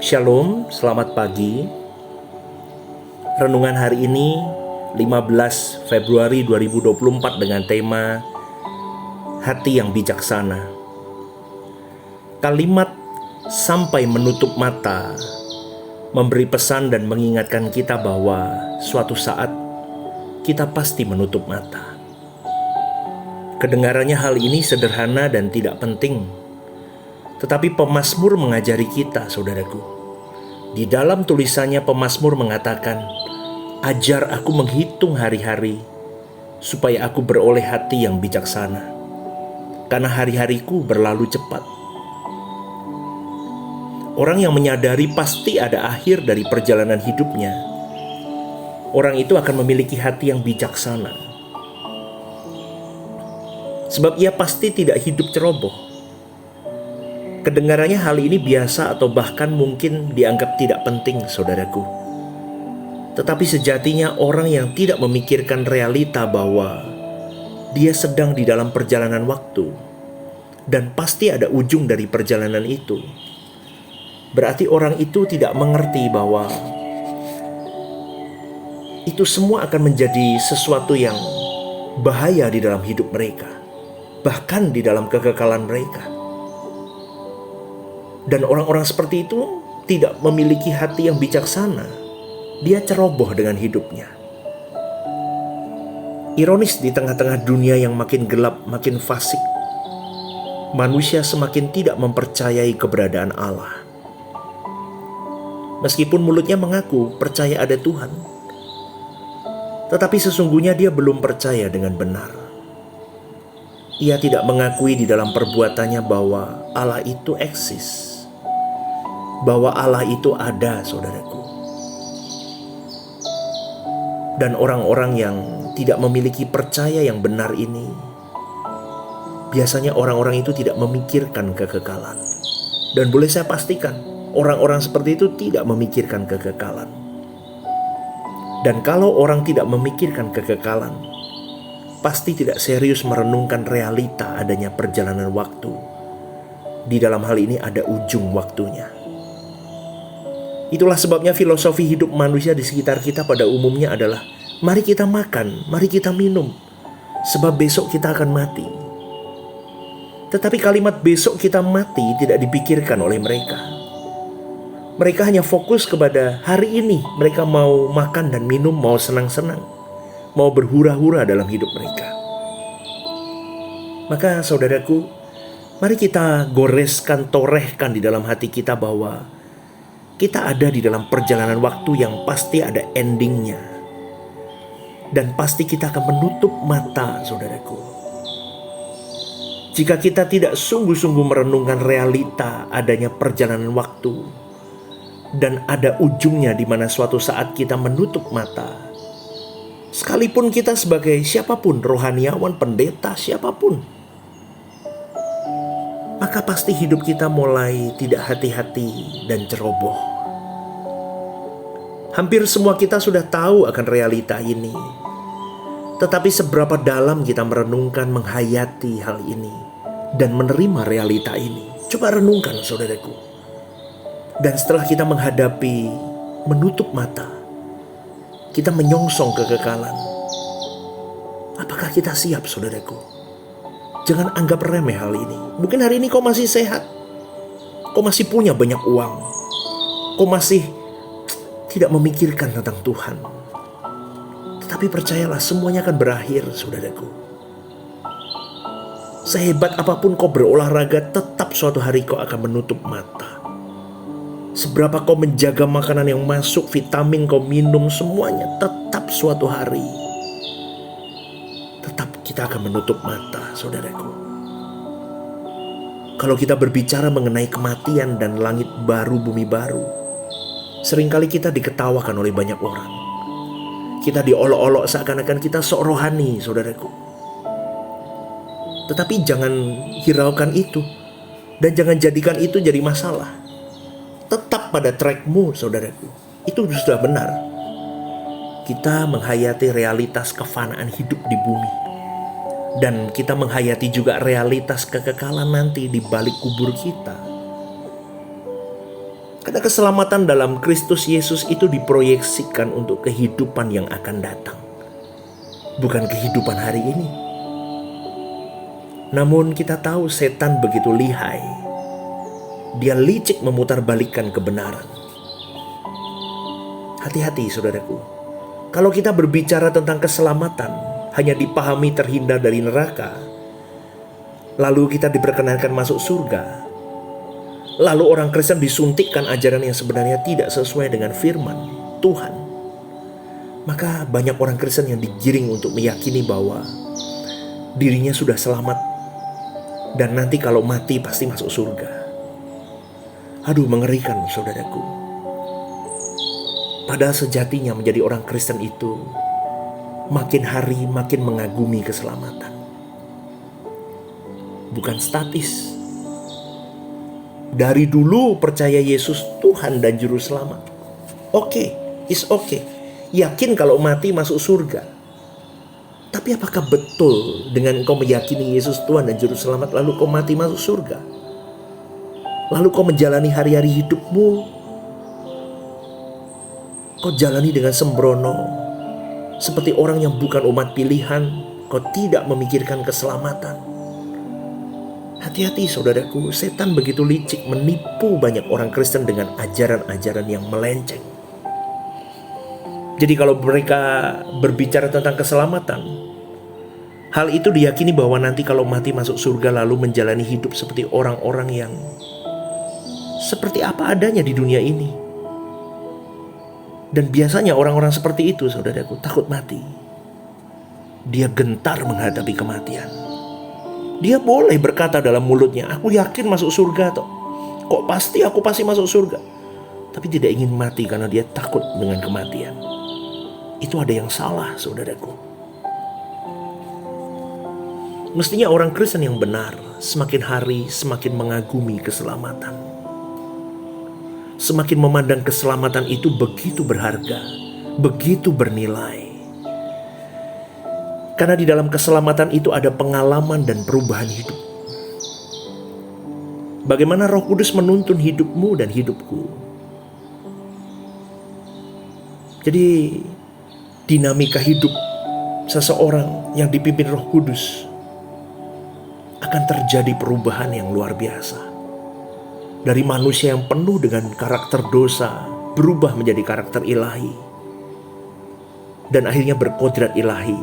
Shalom, selamat pagi. Renungan hari ini 15 Februari 2024 dengan tema Hati yang Bijaksana. Kalimat sampai menutup mata memberi pesan dan mengingatkan kita bahwa suatu saat kita pasti menutup mata. Kedengarannya hal ini sederhana dan tidak penting, tetapi pemazmur mengajari kita, saudaraku. Di dalam tulisannya pemazmur mengatakan, "Ajar aku menghitung hari-hari, supaya aku beroleh hati yang bijaksana, karena hari-hariku berlalu cepat." Orang yang menyadari pasti ada akhir dari perjalanan hidupnya, orang itu akan memiliki hati yang bijaksana. Sebab ia pasti tidak hidup ceroboh. Kedengarannya hal ini biasa atau bahkan mungkin dianggap tidak penting, saudaraku. Tetapi sejatinya orang yang tidak memikirkan realita bahwa dia sedang di dalam perjalanan waktu dan pasti ada ujung dari perjalanan itu, berarti orang itu tidak mengerti bahwa itu semua akan menjadi sesuatu yang bahaya di dalam hidup mereka, bahkan di dalam kekekalan mereka. Dan orang-orang seperti itu tidak memiliki hati yang bijaksana. Dia ceroboh dengan hidupnya. Ironis, di tengah-tengah dunia yang makin gelap, makin fasik, manusia semakin tidak mempercayai keberadaan Allah. Meskipun mulutnya mengaku percaya ada Tuhan, tetapi sesungguhnya dia belum percaya dengan benar. Ia tidak mengakui di dalam perbuatannya bahwa Allah itu eksis, bahwa Allah itu ada, saudaraku. Dan orang-orang yang tidak memiliki percaya yang benar ini, biasanya orang-orang itu tidak memikirkan kekekalan. Dan boleh saya pastikan, orang-orang seperti itu tidak memikirkan kekekalan. Dan kalau orang tidak memikirkan kekekalan, pasti tidak serius merenungkan realita adanya perjalanan waktu. Di dalam hal ini ada ujung waktunya. Itulah sebabnya filosofi hidup manusia di sekitar kita pada umumnya adalah, mari kita makan, mari kita minum, sebab besok kita akan mati. Tetapi kalimat besok kita mati tidak dipikirkan oleh mereka. Mereka hanya fokus kepada hari ini. Mereka mau makan dan minum, mau senang-senang, mau berhura-hura dalam hidup mereka. Maka saudaraku, mari kita goreskan, torehkan di dalam hati kita bahwa kita ada di dalam perjalanan waktu yang pasti ada endingnya. Dan pasti kita akan menutup mata, saudaraku. Jika kita tidak sungguh-sungguh merenungkan realita adanya perjalanan waktu dan ada ujungnya di mana suatu saat kita menutup mata, sekalipun kita sebagai siapapun, rohaniawan, pendeta, siapapun, maka pasti hidup kita mulai tidak hati-hati dan ceroboh. Hampir semua kita sudah tahu akan realita ini. Tetapi seberapa dalam kita merenungkan, menghayati hal ini dan menerima realita ini? Coba renungkan, saudaraku. Dan setelah kita menghadapi, menutup mata, kita menyongsong kekekalan, apakah kita siap, saudaraku? Jangan anggap remeh hal ini. Mungkin hari ini kau masih sehat, kau masih punya banyak uang, kau masih tidak memikirkan tentang Tuhan. Tetapi percayalah, semuanya akan berakhir, saudaraku. Sehebat apapun kau berolahraga, tetap suatu hari kau akan menutup mata. Seberapa kau menjaga makanan yang masuk, vitamin kau minum, semuanya tetap suatu hari, tetap kita akan menutup mata, saudaraku. Kalau kita berbicara mengenai kematian dan langit baru, bumi baru, seringkali kita diketawakan oleh banyak orang. Kita diolok-olok seakan-akan kita sok rohani, saudaraku. Tetapi jangan hiraukan itu, dan jangan jadikan itu jadi masalah. Tetap pada trackmu, saudaraku. Itu sudah benar. Kita menghayati realitas kefanaan hidup di bumi. Dan kita menghayati juga realitas kekekalan nanti di balik kubur kita. Karena keselamatan dalam Kristus Yesus itu diproyeksikan untuk kehidupan yang akan datang, bukan kehidupan hari ini. Namun kita tahu setan begitu lihai. Dia licik memutarbalikkan kebenaran. Hati-hati saudaraku. Kalau kita berbicara tentang keselamatan hanya dipahami terhindar dari neraka, lalu kita diperkenankan masuk surga, lalu orang Kristen disuntikkan ajaran yang sebenarnya tidak sesuai dengan firman Tuhan, maka banyak orang Kristen yang digiring untuk meyakini bahwa dirinya sudah selamat dan nanti kalau mati pasti masuk surga. Aduh, mengerikan saudaraku. Padahal sejatinya menjadi orang Kristen itu makin hari makin mengagumi keselamatan, bukan statis. Dari dulu percaya Yesus Tuhan dan Juru Selamat. Oke, is oke. Yakin kalau mati masuk surga. Tapi apakah betul dengan engkau meyakini Yesus Tuhan dan Juru Selamat lalu kau mati masuk surga? Lalu kau menjalani hari-hari hidupmu, kau jalani dengan sembrono, seperti orang yang bukan umat pilihan. Kau tidak memikirkan keselamatan. Hati-hati saudaraku, setan begitu licik menipu banyak orang Kristen dengan ajaran-ajaran yang melenceng. Jadi kalau mereka berbicara tentang keselamatan, hal itu diyakini bahwa nanti kalau mati masuk surga lalu menjalani hidup seperti orang-orang yang seperti apa adanya di dunia ini. Dan biasanya orang-orang seperti itu saudaraku takut mati. Dia gentar menghadapi kematian. Dia boleh berkata dalam mulutnya, aku yakin masuk surga toh. Kok pasti aku pasti masuk surga. Tapi tidak ingin mati karena dia takut dengan kematian. Itu ada yang salah saudaraku. Mestinya orang Kristen yang benar semakin hari semakin mengagumi keselamatan. Semakin memandang keselamatan itu begitu berharga, begitu bernilai. Karena di dalam keselamatan itu ada pengalaman dan perubahan hidup. Bagaimana Roh Kudus menuntun hidupmu dan hidupku. Jadi dinamika hidup seseorang yang dipimpin Roh Kudus akan terjadi perubahan yang luar biasa. Dari manusia yang penuh dengan karakter dosa berubah menjadi karakter ilahi. Dan akhirnya berkodrat ilahi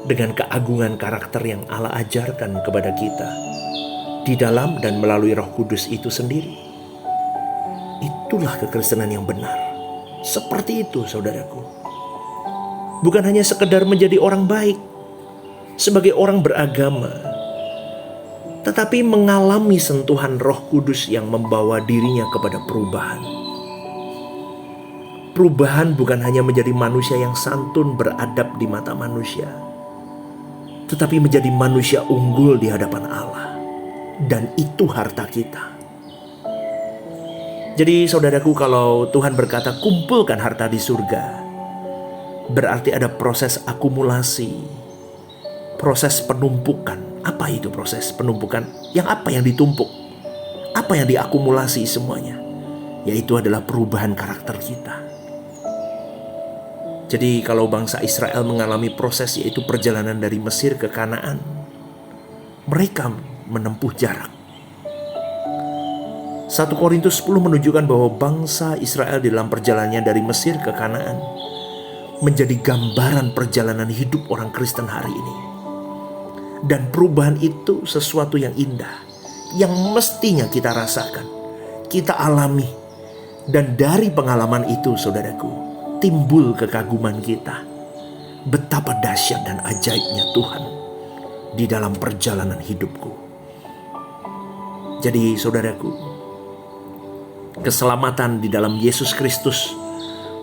dengan keagungan karakter yang Allah ajarkan kepada kita di dalam dan melalui Roh Kudus itu sendiri. Itulah kekristenan yang benar. Seperti itu saudaraku. Bukan hanya sekedar menjadi orang baik sebagai orang beragama, tetapi mengalami sentuhan Roh Kudus yang membawa dirinya kepada perubahan. Perubahan bukan hanya menjadi manusia yang santun beradab di mata manusia, tetapi menjadi manusia unggul di hadapan Allah. Dan itu harta kita. Jadi saudaraku, kalau Tuhan berkata kumpulkan harta di surga, berarti ada proses akumulasi, proses penumpukan. Apa itu proses penumpukan? Yang apa yang ditumpuk? Apa yang diakumulasi semuanya? Yaitu adalah perubahan karakter kita. Jadi kalau bangsa Israel mengalami proses yaitu perjalanan dari Mesir ke Kanaan, mereka menempuh jarak. 1 Korintus 10 menunjukkan bahwa bangsa Israel dalam perjalanannya dari Mesir ke Kanaan menjadi gambaran perjalanan hidup orang Kristen hari ini. Dan perubahan itu sesuatu yang indah, yang mestinya kita rasakan, kita alami. Dan dari pengalaman itu saudaraku, timbul kekaguman kita. Betapa dahsyat dan ajaibnya Tuhan di dalam perjalanan hidupku. Jadi saudaraku, keselamatan di dalam Yesus Kristus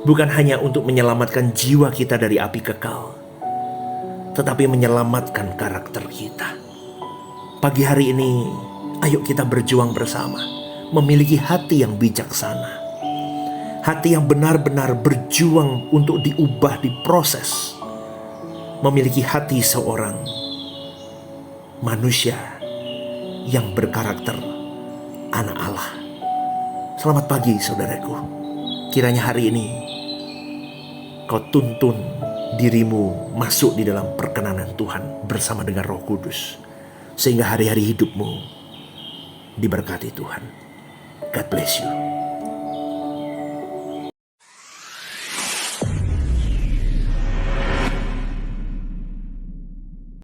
bukan hanya untuk menyelamatkan jiwa kita dari api kekal, tetapi menyelamatkan karakter kita. Pagi hari ini, ayo kita berjuang bersama, memiliki hati yang bijaksana. Hati yang benar-benar berjuang untuk diubah, diproses. Memiliki hati seorang manusia yang berkarakter anak Allah. Selamat pagi saudaraku. Kiranya hari ini kau tuntun dirimu masuk di dalam perkenanan Tuhan bersama dengan Roh Kudus, sehingga hari-hari hidupmu diberkati Tuhan. God bless you.